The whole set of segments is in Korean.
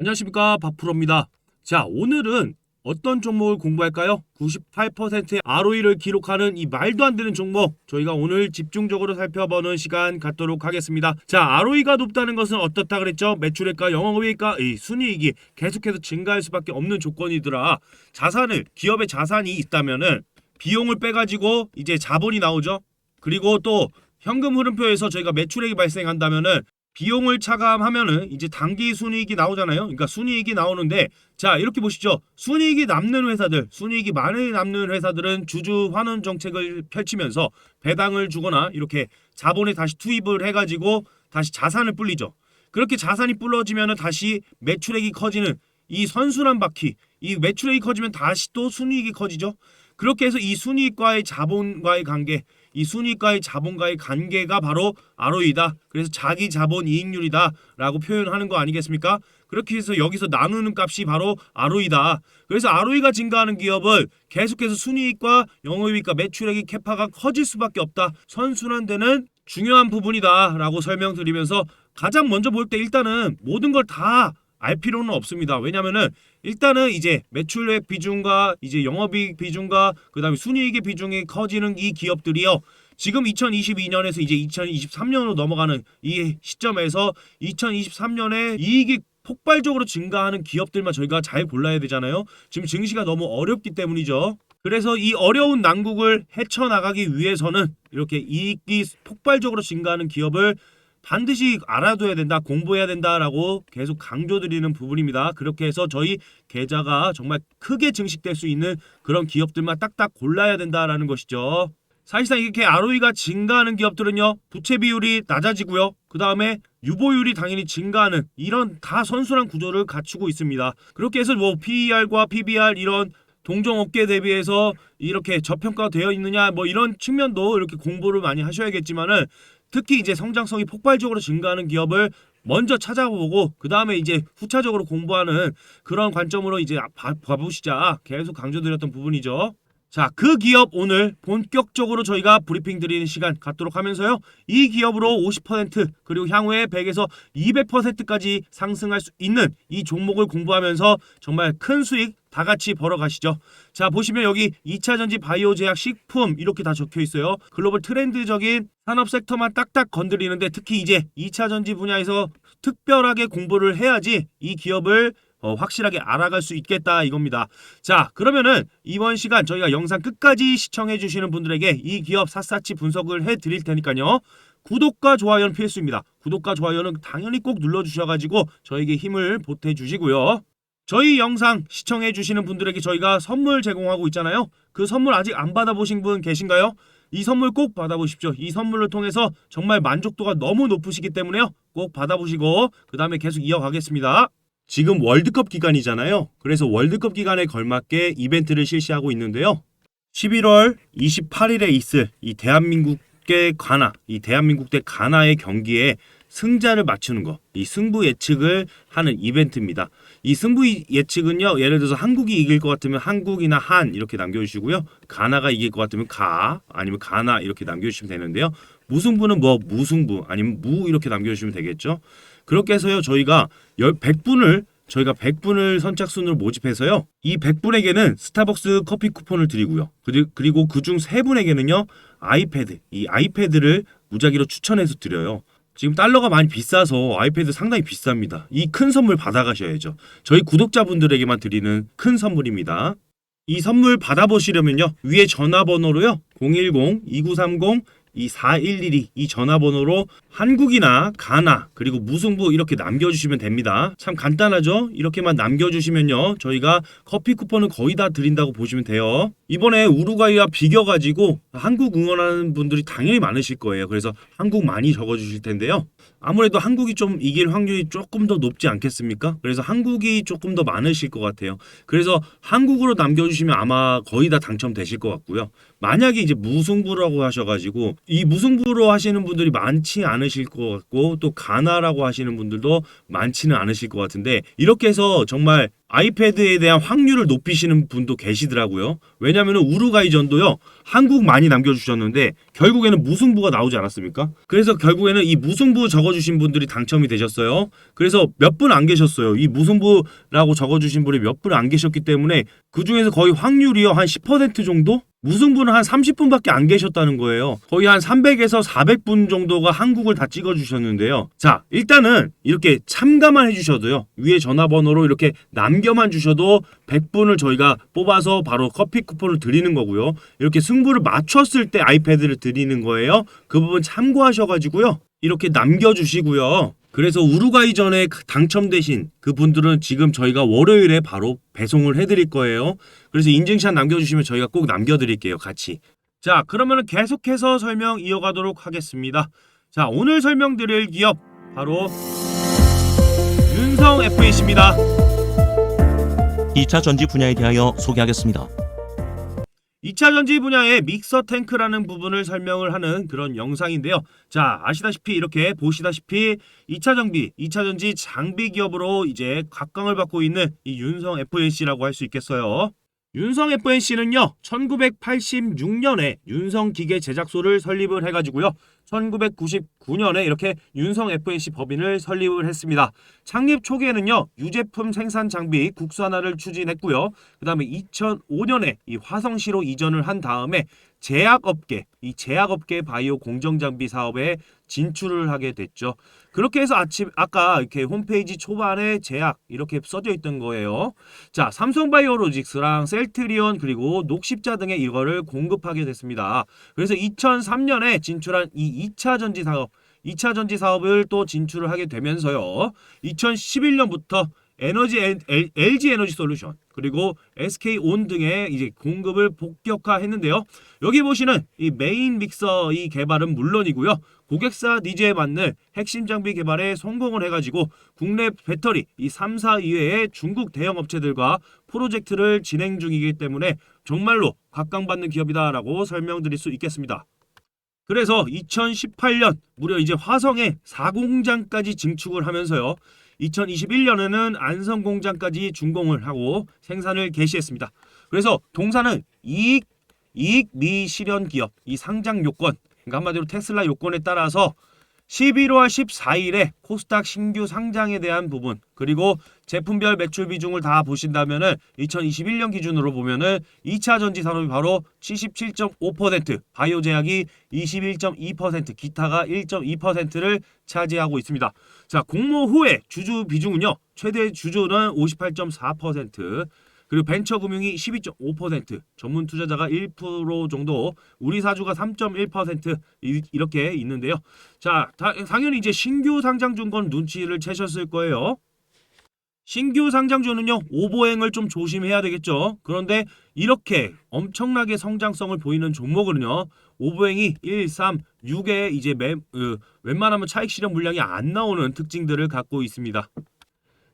안녕하십니까, 박프로입니다. 자, 오늘은 어떤 종목을 공부할까요? 98%의 ROE를 기록하는 이 말도 안 되는 종목, 저희가 오늘 집중적으로 살펴보는 시간 갖도록 하겠습니다. 자, ROE가 높다는 것은 어떻다 그랬죠? 매출액과 영업이익과 이 순이익이 계속해서 증가할 수밖에 없는 조건이더라. 기업의 자산이 있다면은 비용을 빼가지고 이제 자본이 나오죠. 그리고 또 현금 흐름표에서 저희가 매출액이 발생한다면은 비용을 차감하면은 이제 당기 순이익이 나오잖아요. 그러니까 순이익이 나오는데, 자, 이렇게 보시죠. 순이익이 남는 회사들, 순이익이 많이 남는 회사들은 주주 환원 정책을 펼치면서 배당을 주거나 이렇게 자본에 다시 투입을 해가지고 다시 자산을 불리죠. 그렇게 자산이 불러지면은 다시 매출액이 커지는 이 선순환 바퀴, 이 매출액이 커지면 다시 또 순이익이 커지죠. 그렇게 해서 이 순이익과의 자본과의 관계, 이 순이익과의 자본과의 관계가 바로 ROE다. 그래서 자기 자본 이익률이다 라고 표현하는 거 아니겠습니까? 그렇게 해서 여기서 나누는 값이 바로 ROE다. 그래서 ROE가 증가하는 기업은 계속해서 순이익과 영업이익과 매출액이 캐파가 커질 수밖에 없다. 선순환되는 중요한 부분이다 라고 설명드리면서, 가장 먼저 볼 때 일단은 모든 걸 다 알 필요는 없습니다. 왜냐면은 일단은 이제 매출액 비중과 이제 영업이익 비중과 그다음에 순이익의 비중이 커지는 이 기업들이요, 지금 2022년에서 이제 2023년으로 넘어가는 이 시점에서 2023년에 이익이 폭발적으로 증가하는 기업들만 저희가 잘 골라야 되잖아요. 지금 증시가 너무 어렵기 때문이죠. 그래서 이 어려운 난국을 헤쳐나가기 위해서는 이렇게 이익이 폭발적으로 증가하는 기업을 반드시 알아둬야 된다, 공부해야 된다라고 계속 강조드리는 부분입니다. 그렇게 해서 저희 계좌가 정말 크게 증식될 수 있는 그런 기업들만 딱딱 골라야 된다라는 것이죠. 사실상 이렇게 ROE가 증가하는 기업들은요, 부채 비율이 낮아지고요, 그 다음에 유보율이 당연히 증가하는 이런 다 선순환 구조를 갖추고 있습니다. 그렇게 해서 뭐 PER과 PBR 이런 동종 업계 대비해서 이렇게 저평가되어 있느냐, 뭐 이런 측면도 이렇게 공부를 많이 하셔야겠지만은, 특히 이제 성장성이 폭발적으로 증가하는 기업을 먼저 찾아보고 그 다음에 이제 후차적으로 공부하는 그런 관점으로 이제 봐보시자 계속 강조드렸던 부분이죠. 자, 그 기업 오늘 본격적으로 저희가 브리핑 드리는 시간 갖도록 하면서요, 이 기업으로 50% 그리고 향후에 100에서 200%까지 상승할 수 있는 이 종목을 공부하면서 정말 큰 수익 다 같이 벌어가시죠. 자, 보시면 여기 2차전지, 바이오 제약, 식품 이렇게 다 적혀 있어요. 글로벌 트렌드적인 산업 섹터만 딱딱 건드리는데, 특히 이제 2차전지 분야에서 특별하게 공부를 해야지 이 기업을 확실하게 알아갈 수 있겠다 이겁니다. 자, 그러면은 이번 시간 저희가 영상 끝까지 시청해 주시는 분들에게 이 기업 샅샅이 분석을 해 드릴 테니까요, 구독과 좋아요는 필수입니다. 구독과 좋아요는 당연히 꼭 눌러 주셔가지고 저에게 힘을 보태 주시고요. 저희 영상 시청해 주시는 분들에게 저희가 선물 제공하고 있잖아요. 그 선물 아직 안 받아보신 분 계신가요? 이 선물 꼭 받아보십시오. 이 선물을 통해서 정말 만족도가 너무 높으시기 때문에요, 꼭 받아보시고 그 다음에 계속 이어가겠습니다. 지금 월드컵 기간이잖아요. 그래서 월드컵 기간에 걸맞게 이벤트를 실시하고 있는데요, 11월 28일에 있을 이 대한민국의 가나, 이 대한민국 대 가나의 경기에 승자를 맞추는 거, 이 승부 예측을 하는 이벤트입니다. 이 승부 예측은요, 예를 들어서 한국이 이길 것 같으면 한국이나 한 이렇게 남겨주시고요, 가나가 이길 것 같으면 가 아니면 가나 이렇게 남겨주시면 되는데요, 무승부는 뭐 무승부 아니면 무 이렇게 남겨주시면 되겠죠. 그렇게 해서요, 저희가 100분을 선착순으로 모집해서요, 이 100분에게는 스타벅스 커피 쿠폰을 드리고요, 그리고 그중 3분에게는요 이 아이패드를 무작위로 추천해서 드려요. 지금 달러가 많이 비싸서 아이패드 상당히 비쌉니다. 이 큰 선물 받아가셔야죠. 저희 구독자분들에게만 드리는 큰 선물입니다. 이 선물 받아보시려면요, 위에 전화번호로요, 010-2930-2411이 이 전화번호로 한국이나 가나 그리고 무승부 이렇게 남겨주시면 됩니다. 참 간단하죠? 이렇게만 남겨주시면요, 저희가 커피 쿠폰은 거의 다 드린다고 보시면 돼요. 이번에 우루과이와 비겨가지고 한국 응원하는 분들이 당연히 많으실 거예요. 그래서 한국 많이 적어주실 텐데요, 아무래도 한국이 좀 이길 확률이 조금 더 높지 않겠습니까? 그래서 한국이 조금 더 많으실 것 같아요. 그래서 한국으로 남겨주시면 아마 거의 다 당첨되실 것 같고요. 만약에 이제 무승부라고 하셔가지고 이 무승부로 하시는 분들이 많지 않으실 것 같고, 또 가나라고 하시는 분들도 많지는 않으실 것 같은데, 이렇게 해서 정말 아이패드에 대한 확률을 높이시는 분도 계시더라고요. 왜냐하면 우루과이전도요, 한국 많이 남겨주셨는데 결국에는 무승부가 나오지 않았습니까? 그래서 결국에는 이 무승부 적어주신 분들이 당첨이 되셨어요. 그래서 몇 분 안 계셨어요. 이 무승부라고 적어주신 분이 몇 분 안 계셨기 때문에 그 중에서 거의 확률이요 한 10% 정도? 무승부는 한 30분밖에 안 계셨다는 거예요. 거의 한 300에서 400분 정도가 한국을 다 찍어주셨는데요. 자, 일단은 이렇게 참가만 해주셔도요, 위에 전화번호로 이렇게 남겨만 주셔도 100분을 저희가 뽑아서 바로 커피 쿠폰을 드리는 거고요. 이렇게 승부를 맞췄을 때 아이패드를 드리는 거예요. 그 부분 참고하셔가지고요, 이렇게 남겨주시고요. 그래서 우루과이전에 당첨되신 그 분들은 지금 저희가 월요일에 바로 배송을 해드릴 거예요. 그래서 인증샷 남겨주시면 저희가 꼭 남겨드릴게요, 같이. 자, 그러면 계속해서 설명 이어가도록 하겠습니다. 자, 오늘 설명드릴 기업 바로 윤성 FAC입니다. 2차 전지 분야에 대하여 소개하겠습니다. 2차 전지 분야의 믹서 탱크라는 부분을 설명을 하는 그런 영상인데요. 자, 아시다시피 이렇게 보시다시피 2차 정비, 2차 전지 장비 기업으로 이제 각광을 받고 있는 이 윤성 FNC라고 할 수 있겠어요. 윤성 FNC는요, 1986년에 윤성 기계 제작소를 설립을 해가지고요, 1999년에 이렇게 윤성 FNC 법인을 설립을 했습니다. 창립 초기에는요, 유제품 생산 장비 국산화를 추진했고요. 그 다음에 2005년에 이 화성시로 이전을 한 다음에 제약업계, 이 제약업계 바이오 공정장비 사업에 진출을 하게 됐죠. 그렇게 해서 아까 이렇게 홈페이지 초반에 제약 이렇게 써져 있던 거예요. 자, 삼성바이오로직스랑 셀트리온 그리고 녹십자 등의 이거를 공급하게 됐습니다. 그래서 2003년에 진출한 이 2차 전지 사업, 2차 전지 사업을 또 진출을 하게 되면서요, 2011년부터 LG 에너지 솔루션 그리고 SK온 등의 이제 공급을 본격화했는데요. 여기 보시는 이 메인 믹서 이 개발은 물론이고요, 고객사 니즈에 맞는 핵심 장비 개발에 성공을 해가지고 국내 배터리 이 3사 이외의 중국 대형 업체들과 프로젝트를 진행 중이기 때문에 정말로 각광받는 기업이다라고 설명드릴 수 있겠습니다. 그래서 2018년 무려 이제 화성에 4공장까지 증축을 하면서요, 2021년에는 안성 공장까지 준공을 하고 생산을 개시했습니다. 그래서 동사는 이익 미실현 기업 이 상장 요건, 그러니까 한마디로 테슬라 요건에 따라서 11월 14일에 코스닥 신규 상장에 대한 부분, 그리고 제품별 매출 비중을 다 보신다면은 2021년 기준으로 보면은 2차 전지 산업이 바로 77.5%, 바이오 제약이 21.2%, 기타가 1.2%를 차지하고 있습니다. 자, 공모 후에 주주 비중은요, 최대 주주는 58.4%, 그리고 벤처금융이 12.5%, 전문 투자자가 1% 정도, 우리 사주가 3.1% 이렇게 있는데요. 자, 당연히 이제 신규 상장주인 건 눈치를 채셨을 거예요. 신규 상장주는요, 오보행을 좀 조심해야 되겠죠. 그런데 이렇게 엄청나게 성장성을 보이는 종목은요, 오보행이 1, 3, 6에 이제 웬만하면 차익 실현 물량이 안 나오는 특징들을 갖고 있습니다.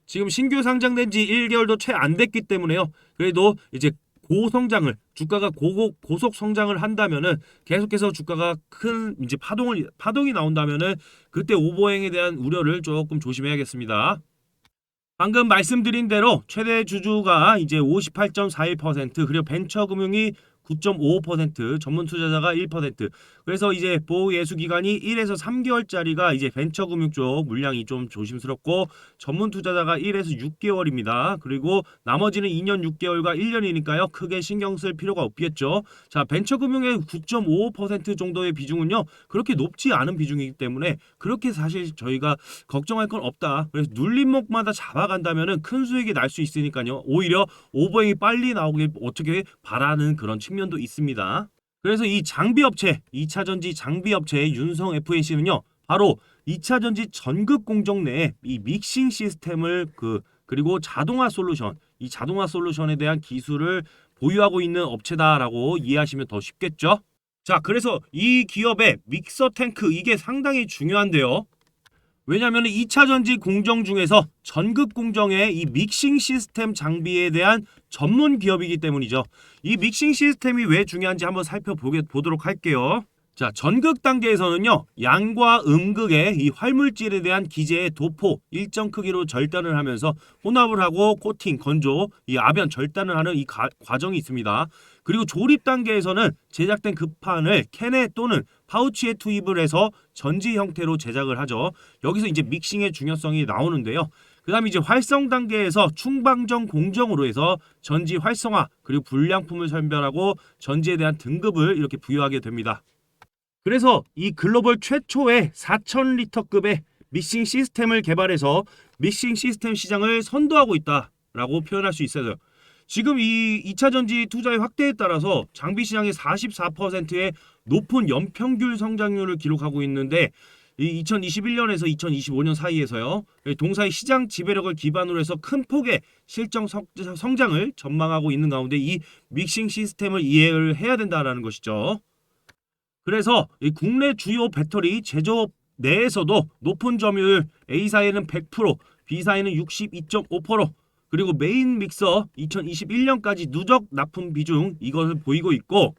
지금 신규 상장된 지 1개월도 채 안 됐기 때문에요. 그래도 이제 고성장을, 주가가 고속 성장을 한다면은, 계속해서 주가가 큰 이제 파동이 나온다면은 그때 오버행에 대한 우려를 조금 조심해야겠습니다. 방금 말씀드린 대로 최대 주주가 이제 58.41%, 그리고 벤처금융이 9.55%, 전문 투자자가 1%. 그래서 이제 보호 예수 기간이 1에서 3개월짜리가 이제 벤처금융 쪽 물량이 좀 조심스럽고, 전문 투자자가 1에서 6개월입니다. 그리고 나머지는 2년 6개월과 1년이니까요. 크게 신경 쓸 필요가 없겠죠. 자, 벤처금융의 9.55% 정도의 비중은요, 그렇게 높지 않은 비중이기 때문에 그렇게 사실 저희가 걱정할 건 없다. 그래서 눌림목마다 잡아간다면은 큰 수익이 날 수 있으니까요. 오히려 오버행이 빨리 나오길 어떻게 바라는 그런 측면도 있습니다. 그래서 이 장비업체, 2차 전지 장비업체의 윤성 FNC는요, 바로 2차 전지 전극 공정 내에 이 믹싱 시스템을 그리고 자동화 솔루션, 이 자동화 솔루션에 대한 기술을 보유하고 있는 업체다라고 이해하시면 더 쉽겠죠. 자, 그래서 이 기업의 믹서 탱크, 이게 상당히 중요한데요. 왜냐하면 2차 전지 공정 중에서 전극 공정의 이 믹싱 시스템 장비에 대한 전문 기업이기 때문이죠. 이 믹싱 시스템이 왜 중요한지 한번 살펴보도록 할게요. 자, 전극 단계에서는요, 양과 음극의 이 활물질에 대한 기제의 도포 일정 크기로 절단을 하면서 혼합을 하고 코팅, 건조, 이 아변 절단을 하는 이 과정이 있습니다. 그리고 조립 단계에서는 제작된 급판을 캔에 또는 파우치에 투입을 해서 전지 형태로 제작을 하죠. 여기서 이제 믹싱의 중요성이 나오는데요. 그 다음에 이제 활성 단계에서 충방정 공정으로 해서 전지 활성화 그리고 불량품을 선별하고 전지에 대한 등급을 이렇게 부여하게 됩니다. 그래서 이 글로벌 최초의 4,000리터급의 믹싱 시스템을 개발해서 믹싱 시스템 시장을 선도하고 있다라고 표현할 수 있어요. 지금 이 2차 전지 투자의 확대에 따라서 장비 시장의 44%의 높은 연평균 성장률을 기록하고 있는데 이 2021년에서 2025년 사이에서요. 동사의 시장 지배력을 기반으로 해서 큰 폭의 실적 성장을 전망하고 있는 가운데 이 믹싱 시스템을 이해를 해야 된다라는 것이죠. 그래서 이 국내 주요 배터리 제조업 내에서도 높은 점유율 A사에는 100%, B사에는 62.5%, 그리고 메인 믹서 2021년까지 누적 납품 비중 이것을 보이고 있고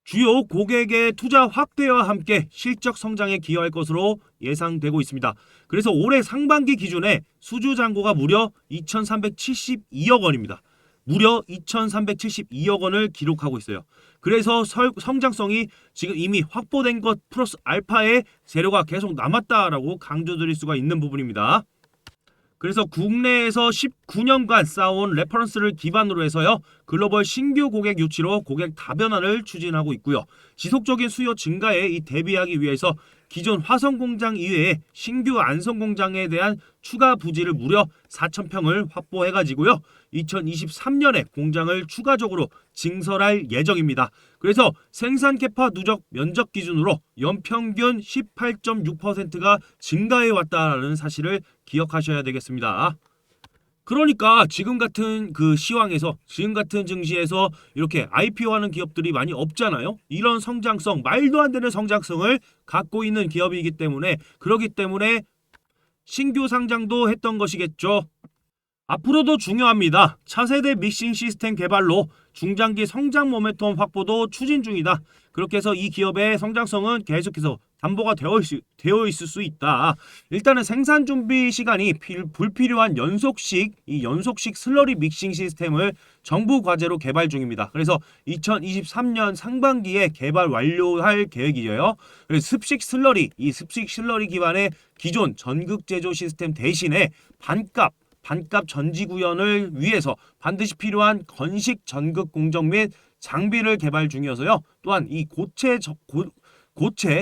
주요 고객의 투자 확대와 함께 실적 성장에 기여할 것으로 예상되고 있습니다. 그래서 올해 상반기 기준에 수주 잔고가 무려 2,372억 원입니다. 무려 2,372억 원을 기록하고 있어요. 그래서 성장성이 지금 이미 확보된 것 플러스 알파의 재료가 계속 남았다라고 강조드릴 수가 있는 부분입니다. 그래서 국내에서 19년간 쌓아온 레퍼런스를 기반으로 해서요. 글로벌 신규 고객 유치로 고객 다변화를 추진하고 있고요. 지속적인 수요 증가에 대비하기 위해서 기존 화성 공장 이외에 신규 안성 공장에 대한 추가 부지를 무려 4,000평을 확보해가지고요. 2023년에 공장을 추가적으로 증설할 예정입니다. 그래서 생산 캐파 누적 면적 기준으로 연평균 18.6%가 증가해 왔다는 사실을 기억하셔야 되겠습니다. 그러니까 지금 같은 그 시황에서 지금 같은 증시에서 이렇게 IPO하는 기업들이 많이 없잖아요. 이런 성장성, 말도 안 되는 성장성을 갖고 있는 기업이기 때문에 그렇기 때문에 신규 상장도 했던 것이겠죠. 앞으로도 중요합니다. 차세대 믹싱 시스템 개발로 중장기 성장 모멘텀 확보도 추진 중이다. 그렇게 해서 이 기업의 성장성은 계속해서 담보가 되어 있을 수 있다. 일단은 생산 준비 시간이 불필요한 연속식 슬러리 믹싱 시스템을 정부 과제로 개발 중입니다. 그래서 2023년 상반기에 개발 완료할 계획이에요. 그래서 습식 슬러리 기반의 기존 전극 제조 시스템 대신에 반값 전지 구현을 위해서 반드시 필요한 건식 전극 공정 및 장비를 개발 중이어서요. 또한 이 고체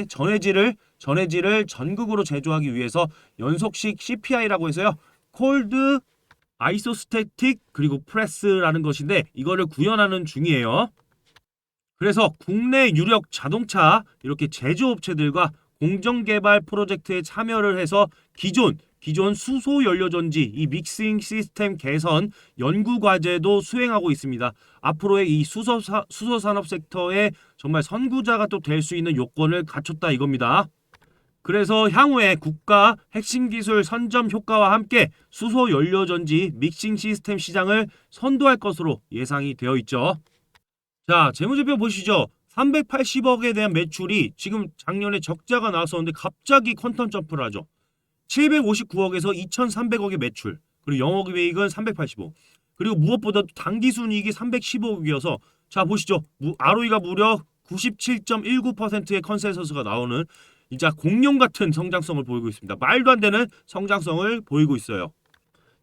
전해질을 전극으로 제조하기 위해서 연속식 CPI라고 해서요. 콜드 아이소스태틱 그리고 프레스라는 것인데 이거를 구현하는 중이에요. 그래서 국내 유력 자동차 이렇게 제조업체들과 공정개발 프로젝트에 참여를 해서 기존 수소 연료전지 이 믹싱 시스템 개선 연구 과제도 수행하고 있습니다. 앞으로의 이 수소 산업 섹터의 정말 선구자가 또 될 수 있는 요건을 갖췄다 이겁니다. 그래서 향후에 국가 핵심 기술 선점 효과와 함께 수소 연료전지 믹싱 시스템 시장을 선도할 것으로 예상이 되어 있죠. 자, 재무제표 보시죠. 380억에 대한 매출이 지금 작년에 적자가 나왔었는데 갑자기 퀀텀 점프를 하죠. 759억에서 2,300억의 매출, 그리고 영업이익은 385. 그리고 무엇보다도 당기순이익이 315억이어서 자 보시죠. ROE가 무려 97.19%의 컨센서스가 나오는 진짜 공룡 같은 성장성을 보이고 있습니다. 말도 안 되는 성장성을 보이고 있어요.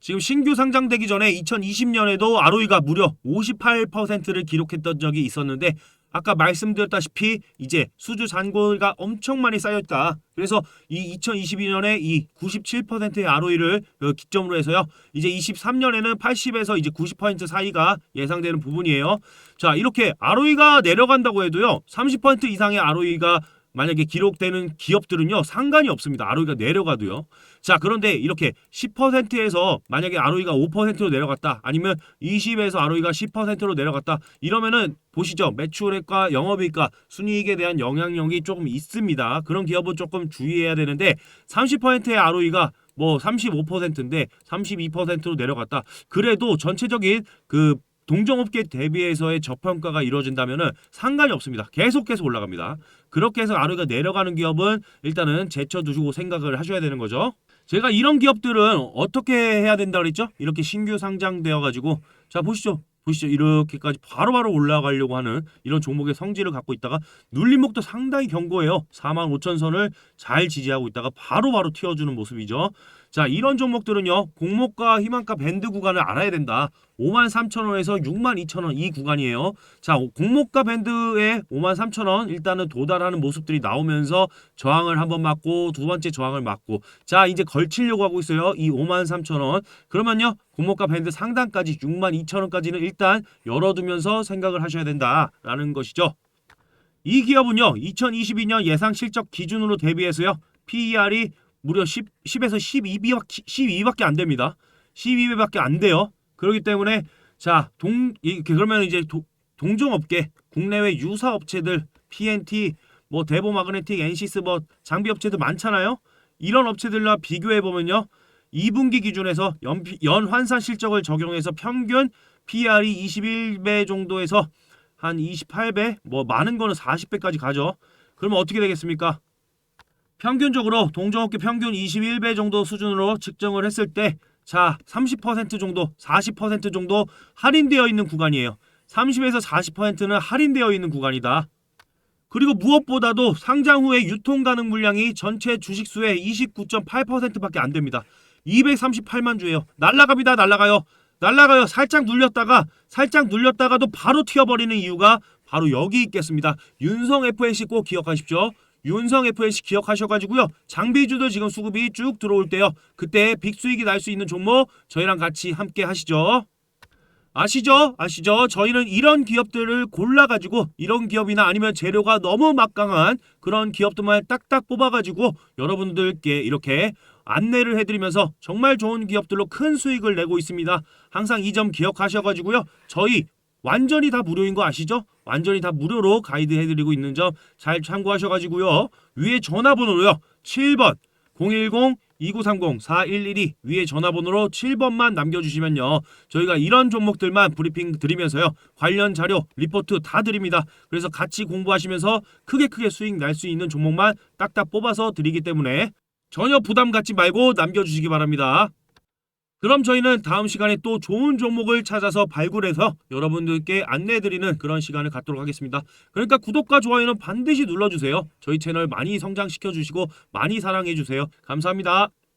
지금 신규 상장되기 전에 2020년에도 ROE가 무려 58%를 기록했던 적이 있었는데 아까 말씀드렸다시피 이제 수주 잔고가 엄청 많이 쌓였다. 그래서 이 2022년에 이 97%의 ROE를 기점으로 해서요. 이제 23년에는 80에서 이제 90% 사이가 예상되는 부분이에요. 자, 이렇게 ROE가 내려간다고 해도요. 30% 이상의 ROE가 만약에 기록되는 기업들은요 상관이 없습니다. ROE가 내려가도요. 자, 그런데 이렇게 10%에서 만약에 ROE가 5%로 내려갔다, 아니면 20에서 ROE가 10%로 내려갔다, 이러면은 보시죠. 매출액과 영업이익과 순이익에 대한 영향력이 조금 있습니다. 그런 기업은 조금 주의해야 되는데 30%의 ROE가 뭐 35%인데 32%로 내려갔다. 그래도 전체적인 그 동종업계 대비해서의 저평가가 이루어진다면은 상관이 없습니다. 계속해서 올라갑니다. 그렇게 해서 ROE가 내려가는 기업은 일단은 제쳐두시고 생각을 하셔야 되는 거죠. 제가 이런 기업들은 어떻게 해야 된다 그랬죠? 이렇게 신규 상장되어 가지고 자 보시죠. 이렇게까지 바로바로 올라가려고 하는 이런 종목의 성질을 갖고 있다가 눌림목도 상당히 견고해요. 45,000선을 잘 지지하고 있다가 바로바로 튀어주는 모습이죠. 자, 이런 종목들은요, 공모가 희망가 밴드 구간을 알아야 된다. 53,000원에서 62,000원 이 구간이에요. 자, 공모가 밴드에 53,000원 일단은 도달하는 모습들이 나오면서 저항을 한번 맞고 두 번째 저항을 맞고 자, 이제 걸치려고 하고 있어요. 이 53,000원. 그러면요, 공모가 밴드 상단까지 62,000원까지는 일단 열어두면서 생각을 하셔야 된다라는 것이죠. 이 기업은요, 2022년 예상 실적 기준으로 대비해서요, PER이 무려 10에서 12밖에 안 됩니다. 12배밖에 안 돼요. 그렇기 때문에 자, 그러면 이제 동종업계 국내외 유사 업체들 PNT, 뭐 대보마그네틱, 엔시스 뭐 장비 업체들 많잖아요. 이런 업체들과 비교해 보면요. 2분기 기준에서 연 환산 실적을 적용해서 평균 PER이 21배 정도에서 한 28배, 뭐 많은 거는 40배까지 가죠. 그러면 어떻게 되겠습니까? 평균적으로 동종업계 평균 21배 정도 수준으로 측정을 했을 때 자, 30% 정도, 40% 정도 할인되어 있는 구간이에요. 30에서 40%는 할인되어 있는 구간이다. 그리고 무엇보다도 상장 후에 유통 가능 물량이 전체 주식수의 29.8%밖에 안 됩니다. 238만 주예요. 날라갑니다. 날라가요. 살짝 눌렸다가도 바로 튀어버리는 이유가 바로 여기 있겠습니다. 윤성 FNC 꼭 기억하십시오. 윤성 FNC 기억하셔가지고요. 장비주도 지금 수급이 쭉 들어올 때요. 그때 빅수익이 날 수 있는 종목 저희랑 같이 함께 하시죠. 아시죠? 저희는 이런 기업들을 골라가지고 이런 기업이나 아니면 재료가 너무 막강한 그런 기업들만 딱딱 뽑아가지고 여러분들께 이렇게 안내를 해드리면서 정말 좋은 기업들로 큰 수익을 내고 있습니다. 항상 이 점 기억하셔가지고요. 저희 완전히 다 무료인 거 아시죠? 완전히 다 무료로 가이드 해드리고 있는 점 잘 참고하셔가지고요. 위에 전화번호로요. 7번 010-2930-4112 위에 전화번호로 7번만 남겨주시면요. 저희가 이런 종목들만 브리핑 드리면서요. 관련 자료, 리포트 다 드립니다. 그래서 같이 공부하시면서 크게 수익 날 수 있는 종목만 딱딱 뽑아서 드리기 때문에 전혀 부담 갖지 말고 남겨주시기 바랍니다. 그럼 저희는 다음 시간에 또 좋은 종목을 찾아서 발굴해서 여러분들께 안내해드리는 그런 시간을 갖도록 하겠습니다. 그러니까 구독과 좋아요는 반드시 눌러주세요. 저희 채널 많이 성장시켜주시고 많이 사랑해주세요. 감사합니다.